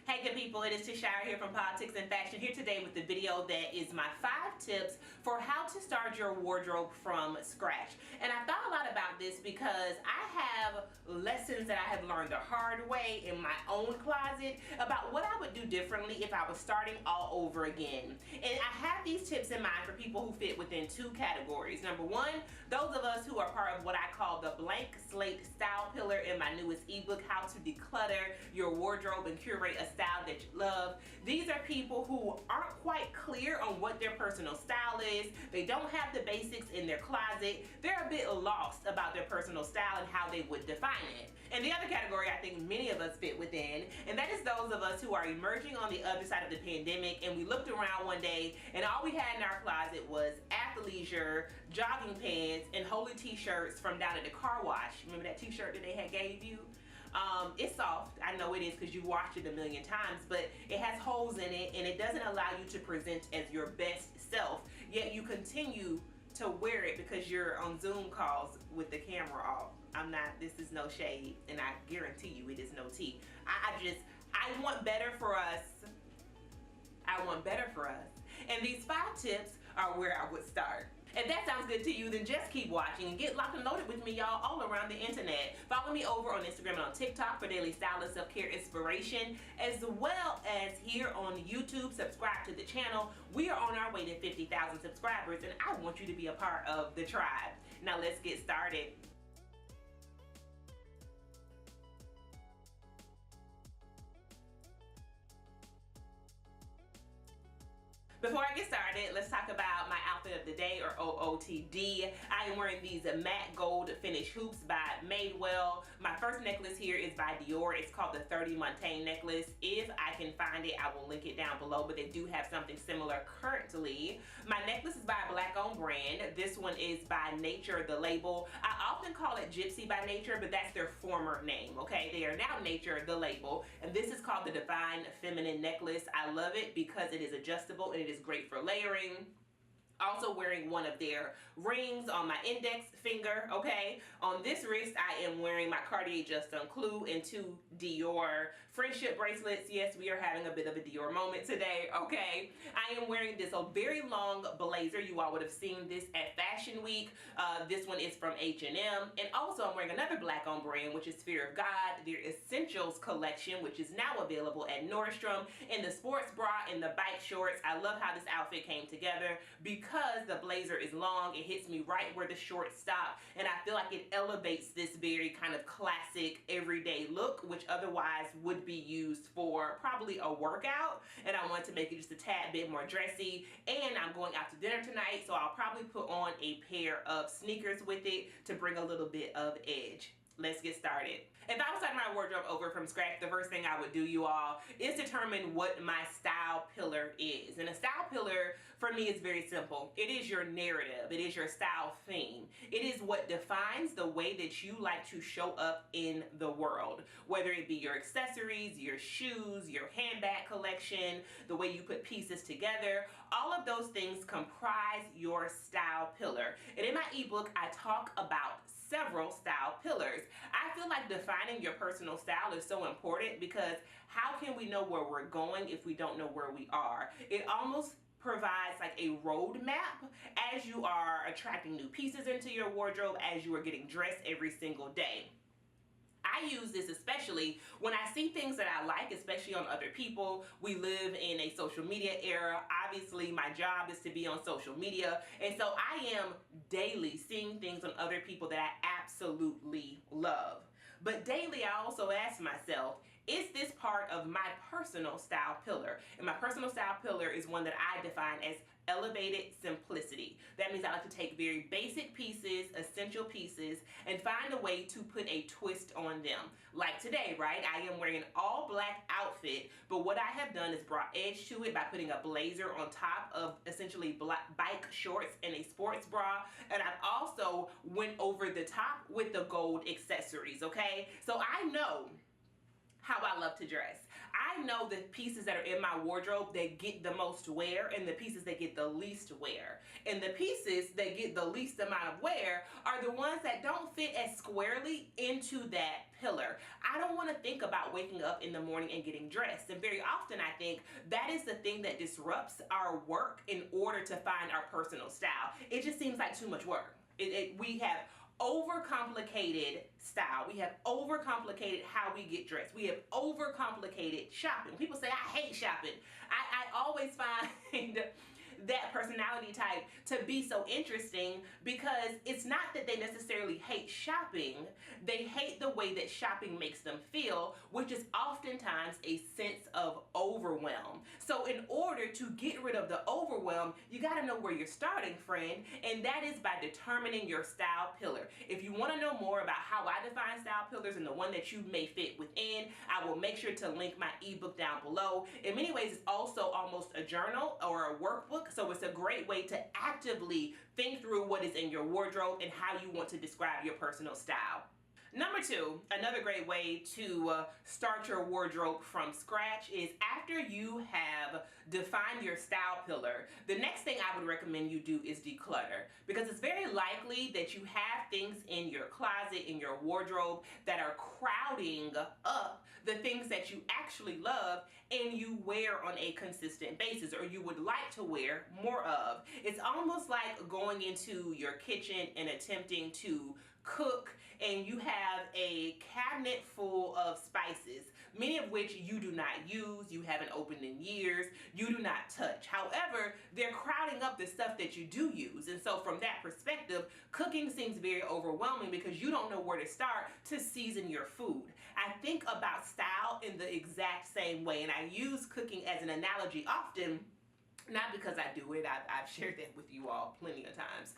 Hey good people, it is Tashira here from Politics and Fashion, here today with the video that is my 5 tips for how to start your wardrobe from scratch. And I thought a lot about this because I have lessons that I have learned the hard way in my own closet about what I would do differently if I was starting all over again. And I have these tips in mind for people who fit within 2 categories. Number 1, those of us who are part of what I call the blank slate style pillar in my newest ebook, How to Declutter Your Wardrobe and Curate a Style that you love. These are people who aren't quite clear on what their personal style is. They don't have the basics in their closet. They're a bit lost about their personal style and how they would define it. And the other category I think many of us fit within, and that is those of us who are emerging on the other side of the pandemic, and we looked around one day and all we had in our closet was athleisure, jogging pants, and holy t-shirts from down at the car wash. Remember that t-shirt that they had gave you? It's soft, I know it is because you watched it a million times, but it has holes in it and it doesn't allow you to present as your best self, yet you continue to wear it because you're on Zoom calls with the camera off. This is no shade, and I guarantee you it is no tea. I want better for us. I want better for us. And these 5 tips are where I would start. If that sounds good to you, then just keep watching and get locked and loaded with me, y'all, all around the internet. Follow me over on Instagram and on TikTok for daily style and self-care inspiration, as well as here on YouTube. Subscribe to the channel. We are on our way to 50,000 subscribers, and I want you to be a part of the tribe. Now let's get started. Before I get started, let's talk about my outfit of the day, or OOTD. I am wearing these matte gold finish hoops by Madewell. My first necklace here is by Dior. It's called the 30 Montaigne necklace. If I can find it, I will link it down below, but they do have something similar currently. My necklace is by a black-owned brand. This one is by Nature, the label. I often call it Gypsy by Nature, but that's their former name, okay? They are now Nature, the label, and this is called the Divine Feminine necklace. I love it because it is adjustable and it is great for layering. Also wearing one of their rings on my index finger, okay? On this wrist, I am wearing my Cartier Just Unclus and 2 Dior friendship bracelets. Yes, we are having a bit of a Dior moment today, okay? I am wearing this very long blazer. You all would have seen this at Fashion Week. This one is from H&M. And also I'm wearing another black-owned brand, which is Fear of God, their Essentials collection, which is now available at Nordstrom. In the sports bra and the bike shorts. I love how this outfit came together because the blazer is long. It hits me right where the shorts stop, and I feel like it elevates this very kind of classic everyday look, which otherwise would be used for probably a workout, and I want to make it just a tad bit more dressy. And I'm going out to dinner tonight, so I'll probably put on a pair of sneakers with it to bring a little bit of edge. Let's get started. If I was starting my wardrobe over from scratch, the first thing I would do, you all, is determine what my style pillar is. And a style pillar for me is very simple. It is your narrative. It is your style theme. It is what defines the way that you like to show up in the world. Whether it be your accessories, your shoes, your handbag collection, the way you put pieces together, all of those things comprise your style pillar. And in my ebook, I talk about several style pillars. I feel like defining your personal style is so important because how can we know where we're going if we don't know where we are? It almost provides like a roadmap as you are attracting new pieces into your wardrobe, as you are getting dressed every single day. I use this especially when I see things that I like, especially on other people. We live in a social media era. Obviously, my job is to be on social media. And so I am daily seeing things on other people that I absolutely love. But daily, I also ask myself, is this part of my personal style pillar? And my personal style pillar is one that I define as elevated simplicity. That means I like to take very basic pieces, essential pieces, and find a way to put a twist on them. Like today, right? I am wearing an all black outfit, but what I have done is brought edge to it by putting a blazer on top of essentially black bike shorts and a sports bra. And I've also went over the top with the gold accessories, okay? So I know how I love to dress. I know the pieces that are in my wardrobe that get the most wear and the pieces that get the least wear. And the pieces that get the least amount of wear are the ones that don't fit as squarely into that pillar. I don't want to think about waking up in the morning and getting dressed. And very often I think that is the thing that disrupts our work in order to find our personal style. It just seems like too much work. We have overcomplicated style. We have overcomplicated how we get dressed. We have overcomplicated shopping. People say, I hate shopping. I always find that personality type to be so interesting because it's not that they necessarily hate shopping. They hate the way that shopping makes them feel, which is oftentimes a sense of overwhelm. So in order to get rid of the overwhelm, you got to know where you're starting, friend, and that is by determining your style pillar. If you want to know more about how I define style pillars and the one that you may fit within, I will make sure to link my ebook down below. In many ways, it's also almost a journal or a workbook. So it's a great way to actively think through what is in your wardrobe and how you want to describe your personal style. Number two, another great way to start your wardrobe from scratch is after you have defined your style pillar, the next thing I would recommend you do is declutter, because it's very likely that you have things in your closet, in your wardrobe, that are crowding up the things that you actually love and you wear on a consistent basis, or you would like to wear more of. It's almost like going into your kitchen and attempting to cook and you have a cabinet full of spices, many of which you do not use, you haven't opened in years, you do not touch. However, they're crowding up the stuff that you do use. And so from that perspective, cooking seems very overwhelming because you don't know where to start to season your food. I think about style in the exact same way, and I use cooking as an analogy often, not because I do it, I've shared that with you all plenty of times,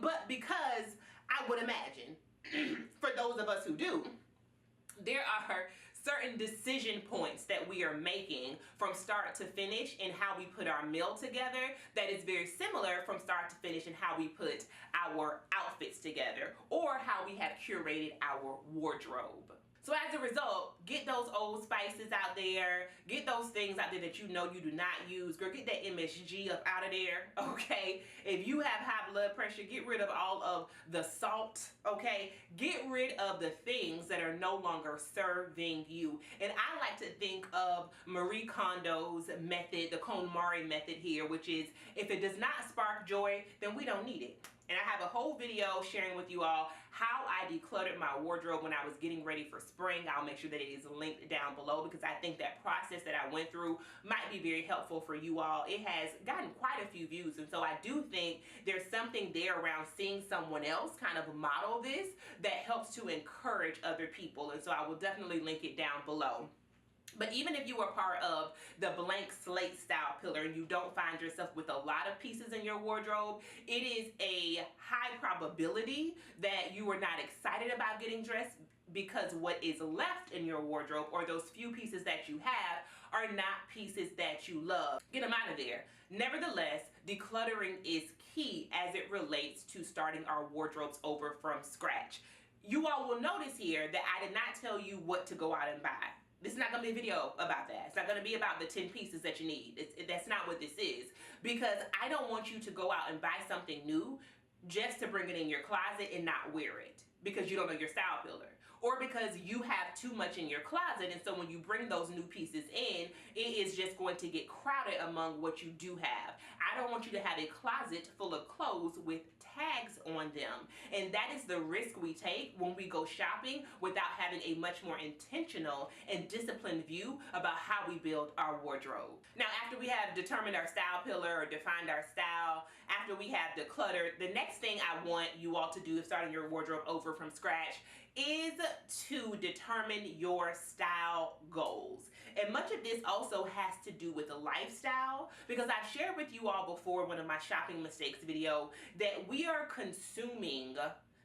but because I would imagine, for those of us who do, there are certain decision points that we are making from start to finish in how we put our meal together that is very similar from start to finish in how we put our outfits together or how we have curated our wardrobe. So as a result, get those old spices out there, get those things out there that you know you do not use. Girl, get that MSG up out of there, okay? If you have high blood pressure, get rid of all of the salt, okay? Get rid of the things that are no longer serving you. And I like to think of Marie Kondo's method, the KonMari method here, which is if it does not spark joy, then we don't need it. And I have a whole video sharing with you all how I decluttered my wardrobe when I was getting ready for spring. I'll make sure that it is linked down below because I think that process that I went through might be very helpful for you all. It has gotten quite a few views, and so I do think there's something there around seeing someone else kind of model this that helps to encourage other people, and so I will definitely link it down below. But even if you are part of the blank slate style pillar and you don't find yourself with a lot of pieces in your wardrobe, it is a high probability that you are not excited about getting dressed because what is left in your wardrobe or those few pieces that you have are not pieces that you love. Get them out of there. Nevertheless, decluttering is key as it relates to starting our wardrobes over from scratch. You all will notice here that I did not tell you what to go out and buy. This is not going to be a video about that. It's not going to be about the 10 pieces that you need. That's not what this is. Because I don't want you to go out and buy something new just to bring it in your closet and not wear it because you don't know your style pillar. Or because you have too much in your closet, and so when you bring those new pieces in, it is just going to get crowded among what you do have. I don't want you to have a closet full of clothes with tags on them. And that is the risk we take when we go shopping without having a much more intentional and disciplined view about how we build our wardrobe. Now, after we have determined our style pillar or defined our style, after we have decluttered, the next thing I want you all to do if starting your wardrobe over from scratch is to determine your style goals. And much of this also has to do with a lifestyle, because I've shared with you all before, one of my shopping mistakes video, that we are consuming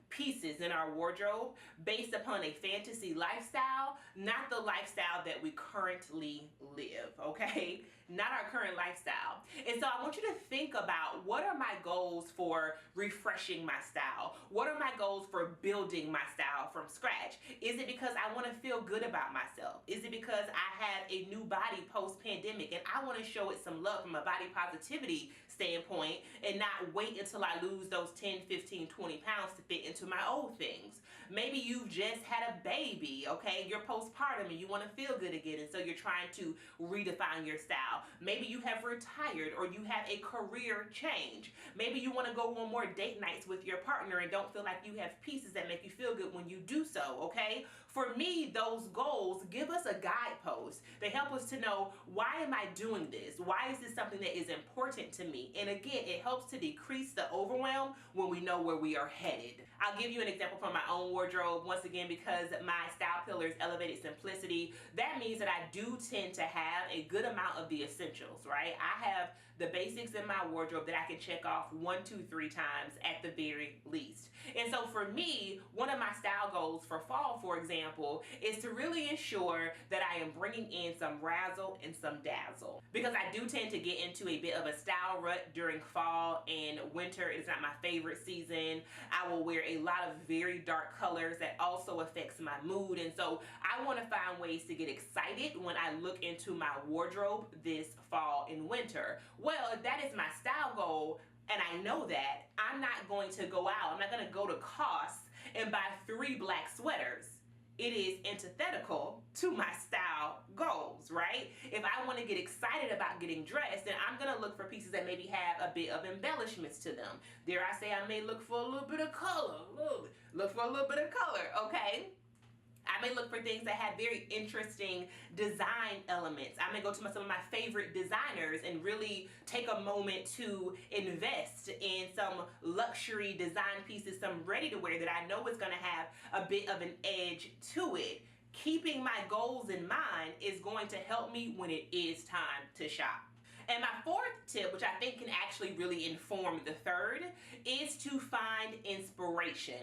pieces in our wardrobe based upon a fantasy lifestyle, not the lifestyle that we currently live, okay? Not our current lifestyle. And so I want you to think about, what are my goals for refreshing my style? What are my goals for building my style from scratch? Is it because I want to feel good about myself? Is it because I have a new body post-pandemic and I want to show it some love from a body positivity standpoint and not wait until I lose those 10, 15, 20 pounds to fit into to my old things. Maybe you've just had a baby, okay? You're postpartum and you want to feel good again, and so you're trying to redefine your style. Maybe you have retired or you have a career change. Maybe you want to go on more date nights with your partner and don't feel like you have pieces that make you feel good when you do so, okay? For me, those goals give us a guidepost. They help us to know, why am I doing this? Why is this something that is important to me? And again, it helps to decrease the overwhelm when we know where we are headed. I'll give you an example from my own wardrobe. Once again, because my style pillar is elevated simplicity, that means that I do tend to have a good amount of the essentials, right? I have the basics in my wardrobe that I can check off 1, 2, 3 times at the very least. And so for me, one of my style goals for fall, for example, is to really ensure that I am bringing in some razzle and some dazzle. Because I do tend to get into a bit of a style rut during fall and winter. It's not my favorite season. I will wear a lot of very dark colors that also affects my mood. And so I want to find ways to get excited when I look into my wardrobe this fall and winter. Well, if that is my style goal, and I know that, I'm not going to go out. I'm not going to go to Cost and buy 3 black sweaters. It is antithetical to my style goals, right? If I want to get excited about getting dressed, then I'm going to look for pieces that maybe have a bit of embellishments to them. Dare I say, I may look for a little bit of color, okay? I may look for things that have very interesting design elements. I may go to some of my favorite designers and really take a moment to invest in some luxury design pieces, some ready to wear that I know is going to have a bit of an edge to it. Keeping my goals in mind is going to help me when it is time to shop. And my 4th tip, which I think can actually really inform the 3rd, is to find inspiration.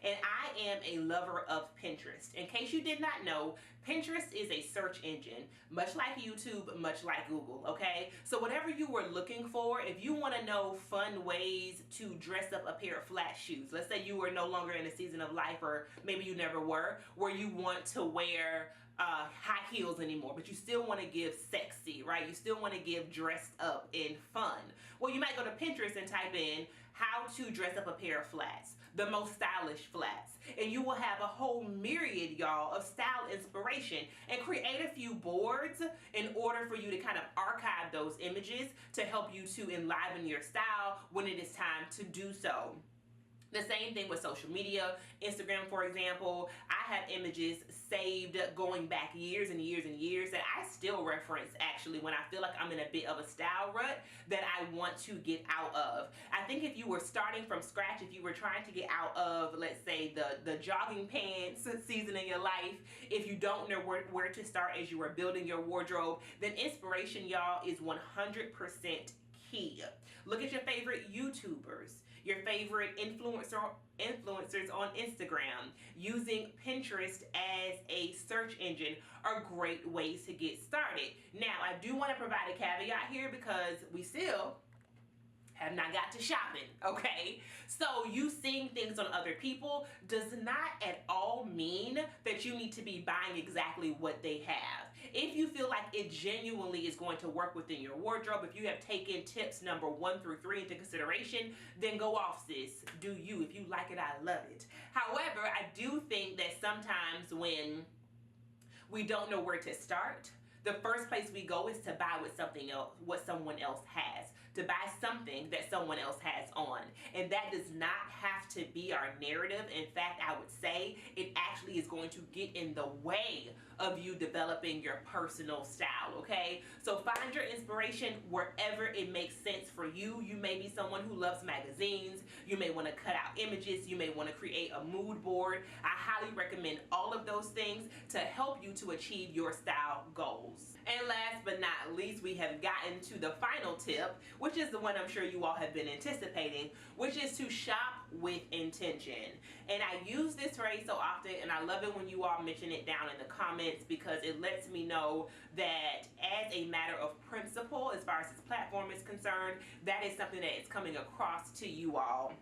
And I am a lover of Pinterest. In case you did not know, Pinterest is a search engine, much like YouTube, much like Google, okay? So whatever you were looking for, if you want to know fun ways to dress up a pair of flat shoes, let's say you were no longer in a season of life, or maybe you never were, where you want to wear high heels anymore, but you still want to give sexy, right? You still want to give dressed up and fun. Well, you might go to Pinterest and type in how to dress up a pair of flats, the most stylish flats, and you will have a whole myriad, y'all, of style inspiration, and create a few boards in order for you to kind of archive those images to help you to enliven your style when it is time to do so. The same thing with social media. Instagram, for example, I have images saved going back years and years and years that I still reference actually when I feel like I'm in a bit of a style rut that I want to get out of. I think if you were starting from scratch, if you were trying to get out of, let's say, the jogging pants season in your life, if you don't know where to start as you are building your wardrobe, then inspiration, y'all, is 100% key. Look at your favorite YouTubers, your favorite influencers on Instagram. Using Pinterest as a search engine are great ways to get started. Now, I do want to provide a caveat here because we still have not got to shopping, okay? So you seeing things on other people does not at all mean that you need to be buying exactly what they have. If you feel like it genuinely is going to work within your wardrobe, if you have taken tips number 1 through 3 into consideration, then go off, sis. Do you. If you like it, I love it. However, I do think that sometimes when we don't know where to start, the first place we go is to buy what someone else has, to buy something that someone else has on. And that does not have to be our narrative. In fact, I would say it actually is going to get in the way of you developing your personal style, okay? So find your inspiration wherever it makes sense for you. You may be someone who loves magazines. You may want to cut out images. You may want to create a mood board. I highly recommend all of those things to help you to achieve your style goals. And last but not least, we have gotten to the final tip, which is the one I'm sure you all have been anticipating, which is to shop with intention. And I use this phrase so often, and I love it when you all mention it down in the comments because it lets me know that as a matter of principle, as far as this platform is concerned, that is something that is coming across to you all.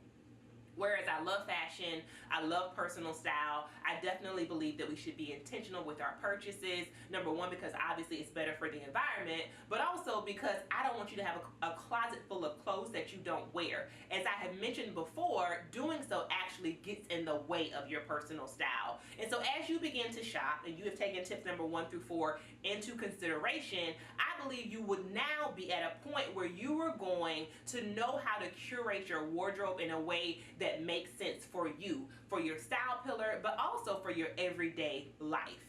Whereas I love fashion, I love personal style, I definitely believe that we should be intentional with our purchases. Number one, because obviously it's better for the environment, but also because I don't want you to have a closet full of clothes that you don't wear. As I have mentioned before, doing so actually gets in the way of your personal style. And so as you begin to shop and you have taken tips number 1 through 4 into consideration, I believe you would now be at a point where you are going to know how to curate your wardrobe in a way that makes sense for you, for your style pillar, but also for your everyday life.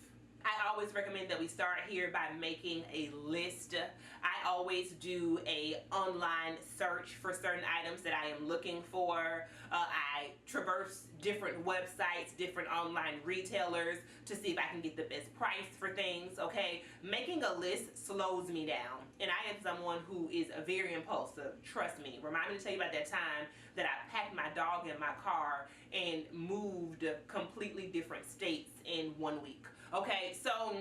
I always recommend that we start here by making a list. I always do a online search for certain items that I am looking for. I traverse different websites, different online retailers to see if I can get the best price for things, okay? Making a list slows me down, and I am someone who is very impulsive, trust me. Remind me to tell you about that time that I packed my dog in my car and moved completely different states in 1 week. Okay, so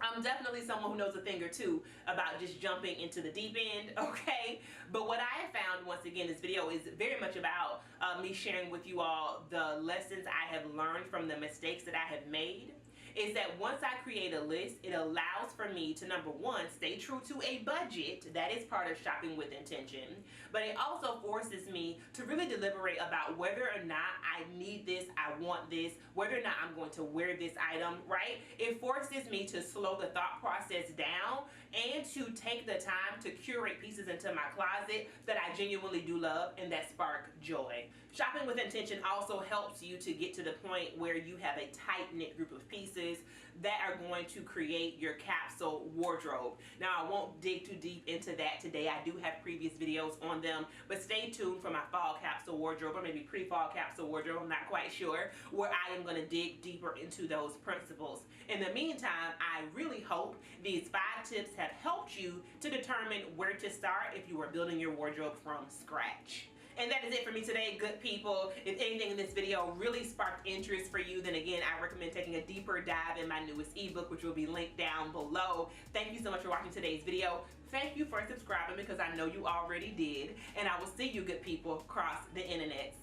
I'm definitely someone who knows a thing or two about just jumping into the deep end, okay? But what I have found, once again, this video is very much about me sharing with you all the lessons I have learned from the mistakes that I have made. Is that once I create a list, it allows for me to, number one, stay true to a budget. That is part of shopping with intention. But it also forces me to really deliberate about whether or not I need this, I want this, whether or not I'm going to wear this item, right? It forces me to slow the thought process down and to take the time to curate pieces into my closet that I genuinely do love and that spark joy. Shopping with intention also helps you to get to the point where you have a tight-knit group of pieces that are going to create your capsule wardrobe. Now, I won't dig too deep into that today. I do have previous videos on them, but stay tuned for my fall capsule wardrobe, or maybe pre-fall capsule wardrobe, I'm not quite sure, where I am going to dig deeper into those principles. In the meantime, I really hope these 5 tips have helped you to determine where to start if you are building your wardrobe from scratch. And that is it for me today, good people. If anything in this video really sparked interest for you, then again, I recommend taking a deeper dive in my newest ebook, which will be linked down below. Thank you so much for watching today's video. Thank you for subscribing, because I know you already did. And I will see you, good people, across the internet.